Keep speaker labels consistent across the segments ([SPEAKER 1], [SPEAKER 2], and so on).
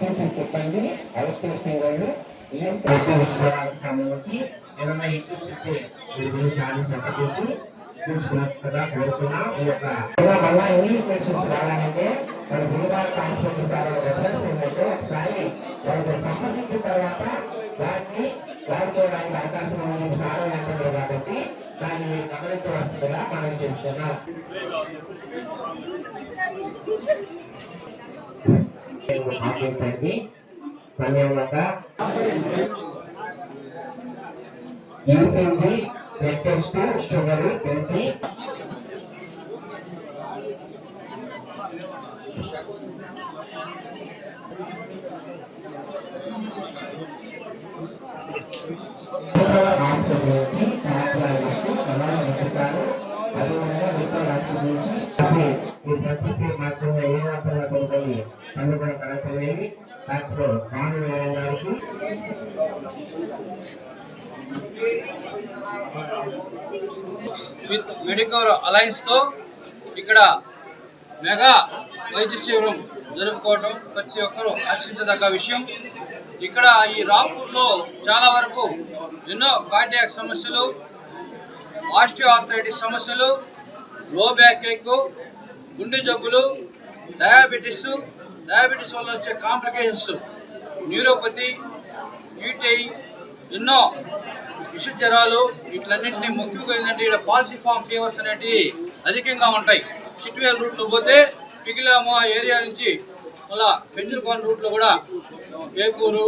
[SPEAKER 1] RTC సిబ్బంది outsourcing వాళ్ళు సంబంధించి ఏదైనా ఇంట్రెస్ట్ ఉంటే సంప్రదించి చూసుకున్నట్టుగా కోరుతున్నాం. ఈ యొక్క మళ్ళా ఇంగ్లీష్ మెడిసిన్స్ రావాలంటే మన గురువారి కాన్ఫరెన్స్ రెఫరెన్స్ ఏంటంటే ఒకసారి వాళ్ళతో సంప్రదించిన తర్వాత వాటిని వాడుకోవడానికి అవకాశం ఉన్నది సారం ఉంటుంది కాబట్టి దాన్ని మీరు గమనించవలసిందిగా మనం చేస్తున్నాం. ధన్యవాదాలు. ECG blood test sugar BP
[SPEAKER 2] with Medicover alliance తో ఇక్కడ మెగా వైద్య శిబిరం జరుపుకోవడం ప్రతి ఒక్కరూ హర్షించదగ్గ విషయం. ఇక్కడ ఈ రాపూర్లో చాలా వరకు ఎన్నో కార్డియాక్ సమస్యలు, ఆస్టియోఆర్థరైటిస్ సమస్యలు, లో బ్యాక్ ఏక్, గుండె జబ్బులు, డయాబెటీస్ వల్ల వచ్చే కాంప్లికేషన్స్, న్యూరోపతి, యూటీఐ, ఎన్నో విష జ్వరాలు, వీటిలన్నింటినీ ముఖ్యంగా ఏంటంటే ఇక్కడ పాల్సిఫామ్ ఫీవర్స్ అనేటివి అధికంగా ఉంటాయి. చిట్వేల్ రూట్లో పోతే పిగిలాము ఆ ఏరియా నుంచి మళ్ళా పెంచులకోన రూట్లో కూడా ఏపూరు,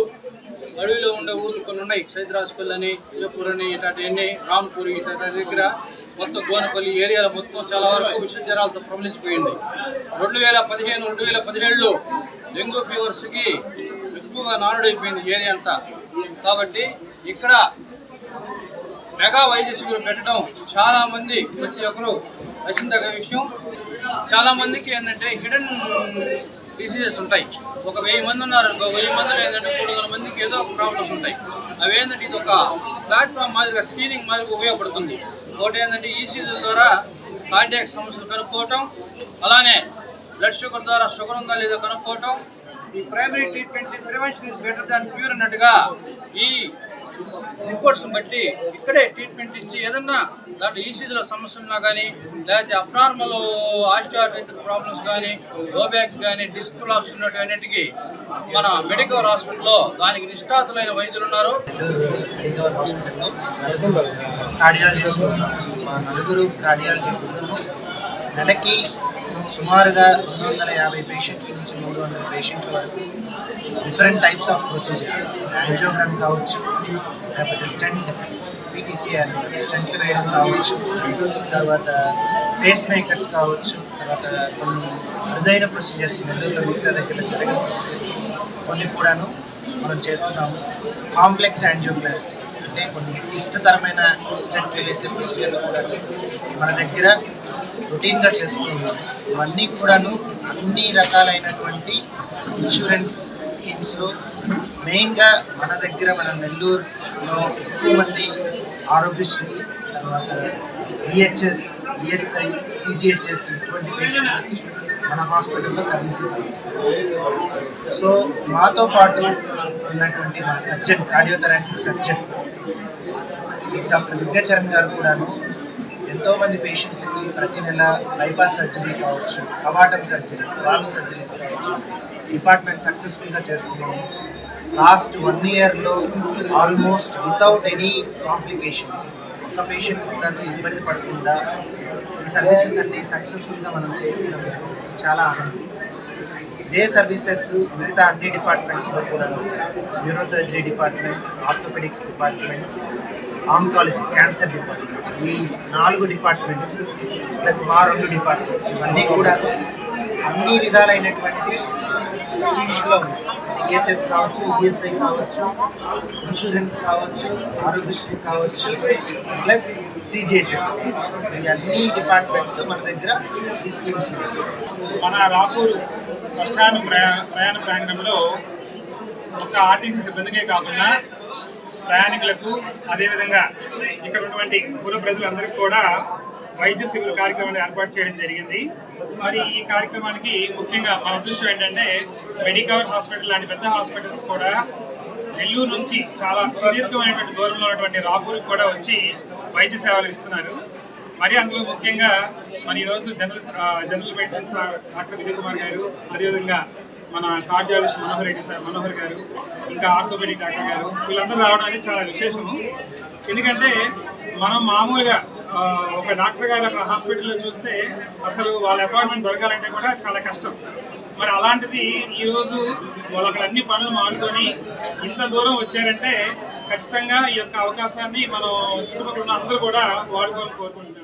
[SPEAKER 2] అడవిలో ఉండే ఊర్లు కొన్ని ఉన్నాయి, సైదరాజపల్లి అని, ఏపూర్ అని, ఇట్లాంటివన్నీ రాంపూర్ ఇట్లా దగ్గర మొత్తం గోనపల్లి ఏరియాలో మొత్తం చాలా వరకు విష జ్వరాలతో ప్రబలించిపోయింది. 2015-2017లో డెంగ్యూ ఫీవర్స్కి ఎక్కువగా నానుడైపోయింది ఏరియా అంతా. కాబట్టి ఇక్కడ మెగా వైద్య శిబిరం పెట్టడం చాలా మంది ప్రతి ఒక్కరు రచించదగ్గ విషయం. చాలా మందికి ఏంటంటే హిడెన్ డిసీజెస్ ఉంటాయి. ఒక 1000 మంది ఉన్నారు, 1000 మందిలో ఏంటంటే 300 మందికి ఏదో ఒక ప్రాబ్లమ్స్ ఉంటాయి. అవి ఏంటంటే ఇది ఒక ప్లాట్ఫామ్ మాదిరిగా స్క్రీనింగ్ మాదిరిగా ఉపయోగపడుతుంది. ఒకటి ఏంటంటే ఈసీజీల ద్వారా కార్డియాక్ సమస్యలు కనుక్కోవటం, అలానే బ్లడ్ షుగర్ ద్వారా షుగర్ ఉందా లేదా కనుక్కోవటం. ఈ primary treatment prevention is better than cure అన్నట్టుగా ఈ రిపోర్ట్స్ బట్టి ఇక్కడే ట్రీట్మెంట్ ఇచ్చి ఏదన్నా దాంట్లో ఈసీజీలో సమస్య ఉన్నా కానీ, లేకపోతే అబ్నార్మల్ ఆస్టియోఆర్థరైటిస్ ప్రాబ్లమ్స్ కానీ, లో బ్యాక్ కానీ, డిస్క్ ప్రాబ్లమ్స్ ఉన్నటువంటికి మన మెడికవర్ హాస్పిటల్లో దానికి నిష్ఠాతులైన వైద్యులు ఉన్నారు.
[SPEAKER 3] మెడికవర్ హాస్పిటల్లో కార్డియాలజిస్ట్ మా నలుగురు కార్డియాలజీ బృందము నెలకి సుమారుగా 250 పేషెంట్ల నుంచి 300 పేషెంట్ల వరకు different types of procedures, angiogram కావచ్చు, లేకపోతే స్టెంట్ పీటీసీ అని స్టెంట్లు వేయడం కావచ్చు, తర్వాత పేస్ మేకర్స్ కావచ్చు, తర్వాత కొన్ని అరుదైన ప్రొసీజర్స్ నెల్లూరులో మిగతా దగ్గర జరిగిన ప్రొసీజర్స్ కొన్ని కూడాను మనం చేస్తున్నాము. కాంప్లెక్స్ యాంజియోప్లాస్టీ అంటే కొన్ని క్లిష్టతరమైన స్టెంట్లు వేసే ప్రొసీజర్లు కూడా మన దగ్గర రొటీన్గా చేస్తూ ఉన్నాం. ఇవన్నీ కూడాను అన్ని రకాలైనటువంటి ఇన్సూరెన్స్ స్కీమ్స్లో మెయిన్గా మన దగ్గర మన నెల్లూరులో ఎక్కువ మంది ఆరోగ్యశ్రీ, తర్వాత ఈహెచ్ఎస్, ఈఎస్ఐ, సిజిహెచ్ఎస్ ఇటువంటి పేషెంట్లకి మన హాస్పిటల్లో సర్వీసెస్ అందిస్తాం. సో మాతో పాటు ఉన్నటువంటి మా surgeon, cardiothoracic surgeon doctor Vighnacharan గారు కూడాను ఎంతోమంది పేషెంట్లకి ప్రతి నెల బైపాస్ సర్జరీ కావచ్చు, కవాటం సర్జరీ, వాల్వ్ సర్జరీస్ కావచ్చు డిపార్ట్మెంట్ సక్సెస్ఫుల్గా చేస్తున్నాము. లాస్ట్ 1 yearలో ఆల్మోస్ట్ వితౌట్ ఎనీ కాంప్లికేషన్ ఒక్క పేషెంట్ కూడా ఇబ్బంది పడకుండా ఈ సర్వీసెస్ అన్ని సక్సెస్ఫుల్గా మనం చేసినందుకు చాలా ఆనందిస్తాం. ఇదే సర్వీసెస్ మిగతా అన్ని డిపార్ట్మెంట్స్లో కూడా neuro surgery department, orthopaedics department, oncology, cancer department, ఈ 4 డిపార్ట్మెంట్స్ ప్లస్ మా 2 డిపార్ట్మెంట్స్ ఇవన్నీ కూడా అన్ని విధాలైనటువంటి స్కీమ్స్లో ఉన్నాయి. ఈహెచ్ఎస్ కావచ్చు, ఈఎస్ఐ కావచ్చు, ఇన్సూరెన్స్ కావచ్చు, ఆరోగ్యశ్రీ కావచ్చు, ప్లస్ సిజిహెచ్ఎస్ కావచ్చు, ఈ అన్ని డిపార్ట్మెంట్స్ మన దగ్గర ఈ స్కీమ్స్ ఉన్నాయి.
[SPEAKER 4] మన రాపూర్ బస్టాండ్ ప్రయాణ ప్రాంగణంలో ఒక ఆర్టీసీ సిబ్బందికే కాకుండా ప్రయాణికులకు, అదేవిధంగా ఇక్కడ ఉన్నటువంటి పూర్వ ప్రజలందరికీ కూడా వైద్య శిబిర కార్యక్రమాన్ని ఏర్పాటు చేయడం జరిగింది. మరి ఈ కార్యక్రమానికి ముఖ్యంగా మన అదృష్టం ఏంటంటే మెడికవర్ హాస్పిటల్ లాంటి పెద్ద హాస్పిటల్స్ కూడా నెల్లూరు నుంచి చాలా సుదీర్ఘమైనటువంటి దూరంలో ఉన్నటువంటి రాపూర్కి కూడా వచ్చి వైద్య సేవలు ఇస్తున్నారు. మరి అందులో ముఖ్యంగా మరి ఈరోజు general medicines doctor Vijay Kumar గారు, అదేవిధంగా మన కార్డియాలజిస్ట్ మనోహర్ గారు, ఇంకా ఆర్థోపెడిక్ డాక్టర్ గారు, వీళ్ళందరూ రావడం అనేది చాలా విశేషము. ఎందుకంటే మనం మామూలుగా ఒక డాక్టర్ గారు అక్కడ హాస్పిటల్లో చూస్తే అసలు వాళ్ళ అపాయింట్మెంట్ దొరకాలంటే కూడా చాలా కష్టం. మరి అలాంటిది ఈరోజు వాళ్ళు అక్కడ అన్ని పనులు మానుకొని ఇంత దూరం వచ్చారంటే ఖచ్చితంగా ఈ యొక్క అవకాశాన్ని మనం చుట్టుపక్కల ఉన్న అందరూ కూడా వాడుకోవాలని కోరుకుంటున్నాం.